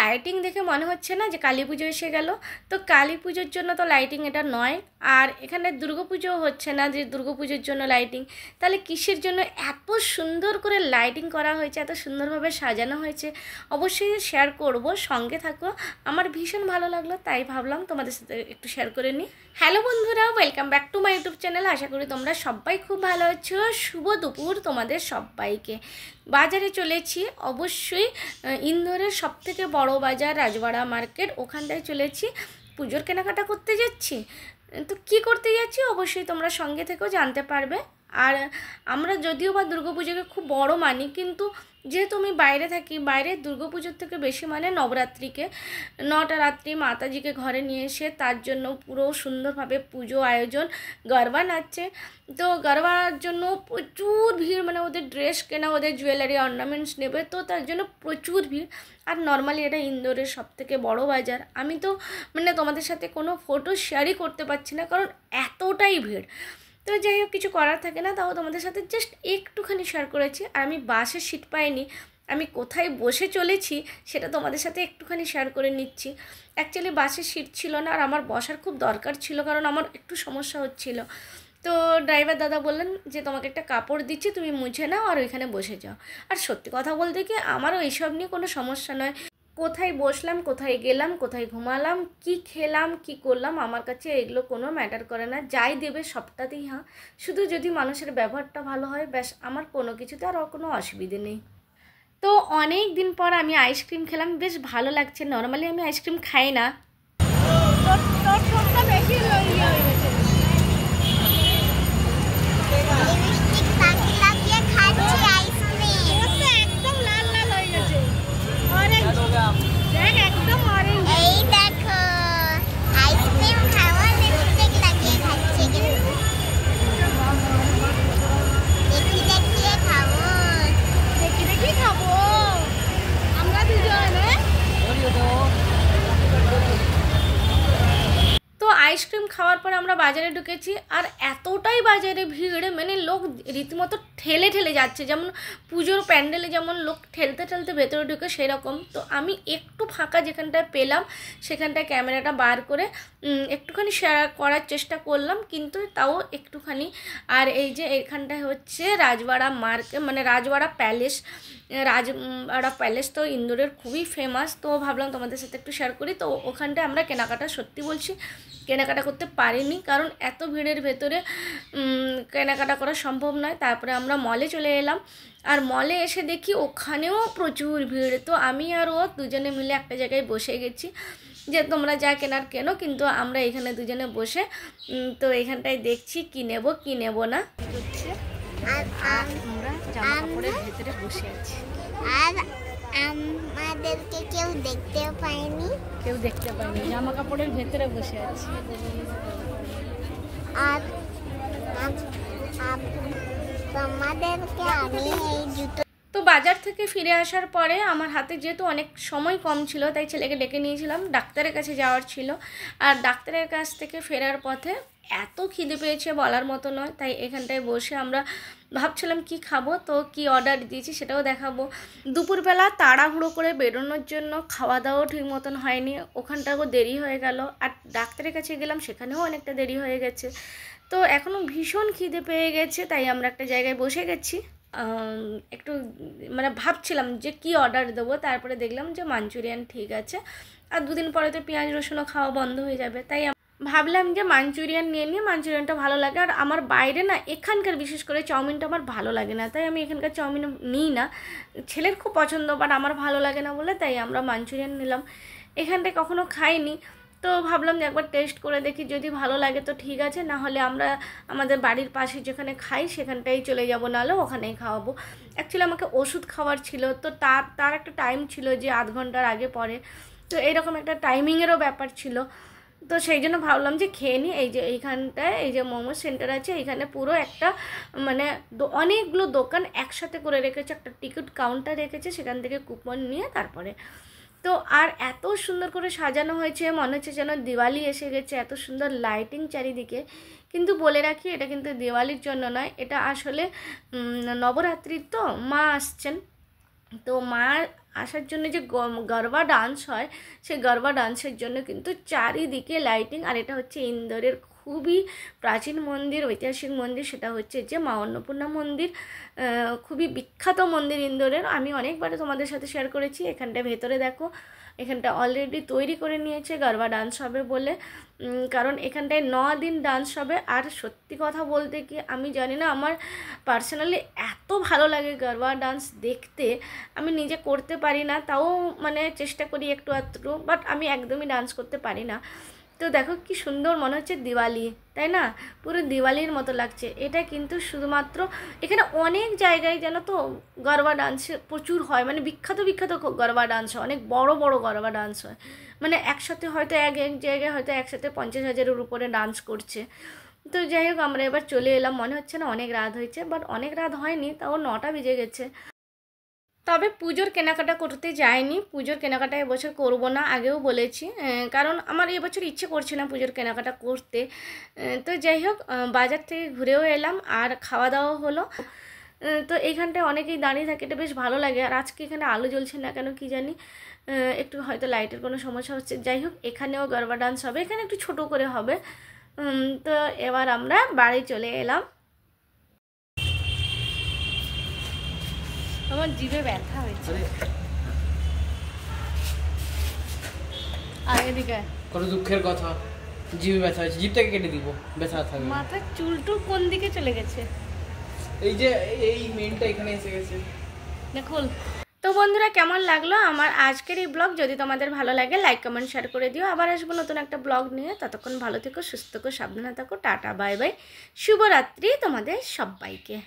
Lighting দেখে মনে হচ্ছে না যে কালী পুজো এসে গেল। তো কালী পুজোর জন্য তো লাইটিং এটা নয়, আর এখানে দুর্গাপুজোও হচ্ছে না যে দুর্গাপুজোর জন্য লাইটিং। তাহলে কিসের জন্য এত সুন্দর করে লাইটিং করা হয়েছে, এত সুন্দরভাবে সাজানো হয়েছে? অবশ্যই শেয়ার করব, সঙ্গে থাকো। আমার ভীষণ ভালো লাগলো, তাই ভাবলাম তোমাদের সাথে একটু শেয়ার করে নিই। হ্যালো বন্ধুরা, welcome back to my YouTube channel. আশা করি তোমরা সবাই খুব ভালো আছো। শুভ দুপুর তোমাদের সবাইকে। বাজারে চলেছি, অবশ্যই ইন্দোরের সবথেকে বড় বাজার রাজবাড়া মার্কেট, ওখানটায় চলেছি, পুজোর কেনাকাটা করতে যাচ্ছি। তো কি করতে যাচ্ছি অবশ্যই তোমরা সঙ্গে থেকেও জানতে পারবে। আর আমরা যদিও বা দুর্গাপুজোকে খুব বড় মানি, কিন্তু যেহেতু আমি বাইরে থাকি, বাইরে দুর্গাপুজোর থেকে বেশি মানে নবরাত্রিকে, 9টা রাত্রি মাতাজিকে ঘরে নিয়ে এসে তার জন্য পুরো সুন্দরভাবে পুজো আয়োজন, গরবা নাচছে। তো গরবার জন্য প্রচুর ভিড়, মানে ওদের ড্রেস কেনা, ওদের জুয়েলারি অর্নামেন্টস নেবে, তো তার জন্য প্রচুর ভিড়। আর নর্মালি এটা ইন্দোরের সবথেকে বড় বাজার। আমি তো মানে তোমাদের সাথে কোনো ফটো শেয়ারই করতে পারছি না, কারণ এতটাই ভিড়। তো যাই হোক, কিছু করার থাকে না, তাও তোমাদের সাথে জাস্ট একটুখানি শেয়ার করেছি। আর আমি বাসে সিট পাইনি, আমি কোথায় বসে চলেছি সেটা তোমাদের সাথে একটুখানি শেয়ার করে নিচ্ছি। অ্যাকচুয়ালি বাসে সিট ছিল না, আর আমার বসার খুব দরকার ছিল, কারণ আমার একটু সমস্যা হচ্ছিল। তো ড্রাইভার দাদা বললেন যে তোমাকে একটা কাপড় দিচ্ছি, তুমি মুছে নাও আর ওইখানে বসে যাও। আর সত্যি কথা বলতে কি, আমারও এইসব নিয়ে কোনো সমস্যা নয়। কোথায় বসলাম, কোথায় গেলাম, কোথায় ঘুমালাম, কি খেলাম, কি করলাম, আমার কাছে এগুলো কোনো ম্যাটার করে না। যাই দেবে সবটাতেই হ্যাঁ, শুধু যদি মানুষের ব্যবহারটা ভালো হয় ব্যাস, আমার কোনো কিছুতে আর কোনো অসুবিধে নেই। তো অনেক দিন পর আমি আইসক্রিম খেলাম, বেশ ভালো লাগছে। নর্মালি আমি আইসক্রিম খাই না। আইসক্রিম খাওয়ার পর আমরা বাজারে ঢুকেছি, আর এতটাই বাজারে ভিড়, মানে লোক রীতিমতো ঠেলে ঠেলে যাচ্ছে, যেমন পুজোর প্যান্ডেলে যেমন লোক ঠেলতে ঠেলতে ভেতরে ঢুকে সেরকম। তো আমি একটু ফাঁকা যেখানটায় পেলাম সেখানটায় ক্যামেরাটা বার করে একটুখানি শেয়ার করার চেষ্টা করলাম, কিন্তু তাও একটুখানি। আর এই যে এখানটায় হচ্ছে রাজবাড়া মার্কেট, মানে রাজবাড়া প্যালেস। রাজবাড়া প্যালেস তো ইন্দোরের খুবই ফেমাস, তো ভাবলাম তোমাদের সাথে একটু শেয়ার করি। তো ওখানটায় আমরা কেনাকাটা, সত্যি বলছি, কেনাকাটা করতে পারিনি, কারণ এত ভিড়ের ভেতরে কেনাকাটা করা সম্ভব নয়। তারপরে আমরা মলে চলে এলাম, আর মলে এসে দেখি ওখানেও প্রচুর ভিড়। তো আমি আর ও দুজনে মিলে একটা জায়গায় বসে গেছি, যে তোমরা যা কেনার কেনো, কিন্তু আমরা এখানে দুজনে বসে তো এখানটায় দেখছি কি নেব কি নেব না। আমরা জামা কাপড়ের ভেতরে বসে আছি, আর আমাদেরকে কেউ দেখতে পায়নি, জামা কাপড়ের ভেতরে বসে আছি। আর তোমাদেরকে আমি এই জুতো। তো বাজার থেকে ফিরে আসার পরে আমার হাতে যেহেতু অনেক সময় কম ছিল, তাই ছেলেকে ডেকে নিয়েছিলাম, ডাক্তারের কাছে যাওয়ার ছিল। আর ডাক্তারের কাছ থেকে ফেরার পথে এত খিদে পেয়েছে বলার মতো নয়, তাই এখানটায় বসে আমরা ভাবছিলাম কি খাবো, তো কি অর্ডার দিয়েছি সেটাও দেখাবো। দুপুরবেলা তাড়াহুড়ো করে বেরোনোর জন্য খাওয়া দাওয়াও ঠিক মতন হয়নি, ওখানটাও দেরি হয়ে গেল। আর ডাক্তারের কাছে গেলাম, সেখানেও অনেকটা দেরি হয়ে গেছে। তো এখনও ভীষণ খিদে পেয়ে গেছে, তাই আমরা একটা জায়গায় বসে গেছি। একটু মানে ভাবছিলাম যে কি অর্ডার দেবো, তারপরে দেখলাম যে মাঞ্চুরিয়ান ঠিক আছে, আর দুদিন পরে তো পেঁয়াজ রসুনও খাওয়া বন্ধ হয়ে যাবে, তাই ভাবলাম যে মাঞ্চুরিয়ান নিয়ে নিয়ে, মাঞ্চুরিয়ানটা ভালো লাগে। আর আমার বাইরে না এখানকার বিশেষ করে চাউমিনটা আমার ভালো লাগে না, তাই আমি এখানকার চাউমিন নিই না। ছেলের খুব পছন্দ, বাট আমার ভালো লাগে না বলে তাই আমরা মাঞ্চুরিয়ান নিলাম। এখানটায় কখনো খাইনি, তো ভাবলাম যে একবার টেস্ট করে দেখি, যদি ভালো লাগে তো ঠিক আছে, না হলে আমরা আমাদের বাড়ির পাশে যেখানে খাই সেখানটাই চলে যাব, নাহলে ওখানেই খাওয়াবো। অ্যাকচুয়ালি আমাকে ওষুধ খাওয়ার ছিল, তো তার একটা টাইম ছিল যে আধ ঘন্টার আগে পরে, তো এইরকম একটা টাইমিংয়েরও ব্যাপার ছিল। তো সেই জন্য ভাবলাম যে খেয়ে নিই। এই যে এইখানটায় এই যে মোমো সেন্টার আছে, এখানে পুরো একটা মানে অনেকগুলো দোকান একসাথে করে রেখেছে, একটা টিকিট কাউন্টার রেখেছে, সেখান থেকে কুপন নিয়ে তারপরে। তো আর এত সুন্দর করে সাজানো হয়েছে, মনে হচ্ছে যেন দিওয়ালি এসে গেছে, এত সুন্দর লাইটিং চারিদিকে। কিন্তু বলে রাখি, এটা কিন্তু দিওয়ালির জন্য নয়, এটা আসলে নবরাত্রির, তো মা আসছেন, তো মা আসার জন্য যে গরবা ডান্স হয়, সেই গরবা ডান্সের জন্য কিন্তু চারিদিকে লাইটিং। আর এটা হচ্ছে ইন্দোরের খুবই প্রাচীন মন্দির, ঐতিহাসিক মন্দির, সেটা হচ্ছে যে মা অন্নপূর্ণা মন্দির। খুবই বিখ্যাত মন্দির ইন্দোরের, আমি অনেকবারে তোমাদের সাথে শেয়ার করেছি। এখানটা ভেতরে দেখো, এখানটা অলরেডি তৈরি করে নিয়েছে গরবা ডান্স হবে বলে, কারণ এখানটায় 9 দিন ডান্স হবে। আর সত্যি কথা বলতে কি, আমি জানি না, আমার পার্সোনালি এত ভালো লাগে গরবা ডান্স দেখতে। আমি নিজে করতে পারি না, তাও মানে চেষ্টা করি একটু আধটু, বাট আমি একদমই ডান্স করতে পারি না। তো দেখো কি সুন্দর, মনে হচ্ছে দিওয়ালি, তাই না? পুরো দিওয়ালির মতো লাগছে। এটা কিন্তু শুধুমাত্র এখানে অনেক জায়গায় যেন তো গরবা ডান্স প্রচুর হয়, মানে বিখ্যাত বিখ্যাত গরবা ডান্স হয়, অনেক বড় বড় গরবা ডান্স হয়। মানে একসাথে হয়তো এক এক জায়গায় হয়তো একসাথে 50,000-এর উপরে ডান্স করছে। তো যাই হোক, আমরা এবার চলে এলাম। মনে হচ্ছে না অনেক রাত হয়েছে, বাট অনেক রাত হয়নি, তাও 9টা বেজে গেছে। তবে পুজোর কেনাকাটা করতে যাইনি, পুজোর কেনাকাটা এবছর করবো না, আগেও বলেছি, কারণ আমার এবছর ইচ্ছে করছে না পুজোর কেনাকাটা করতে। তো যাই হোক, বাজার থেকে ঘুরেও এলাম আর খাওয়া দাওয়া হলো। তো এইখানটায় অনেকেই দাঁড়িয়ে থাকে, এটা বেশ ভালো লাগে। আর আজকে এখানে আলো জ্বলছে না কেন কি জানি, একটু হয়তো লাইটের কোনো সমস্যা হচ্ছে। যাই হোক, এখানেও গরবা ডান্স হবে, এখানে একটু ছোট করে হবে। তো এবার আমরা বাড়ি চলে এলাম। আমার জিভে ব্যথা হয়েছে। আর এদিকে কত দুঃখের কথা, জিভে ব্যথা হয়েছে, জিভটাকে কেটে দিব, ব্যথা থাকবে। মাথার চুলটুল কোন দিকে চলে গেছে? এই যে এই মেনটা এখানে এসে গেছে, দেখুন। তো বন্ধুরা, কেমন লাগলো আমার আজকের এই ব্লগ? যদি তোমাদের ভালো লাগে লাইক কমেন্ট শেয়ার করে দিও। আবার আসবো নতুন একটা ব্লগ নিয়ে। ততক্ষণ ভালো থেকো, সুস্থ থেকো, সাবধানে থাকো। টাটা, বাই বাই, শুভরাত্রি তোমাদের সবাইকে।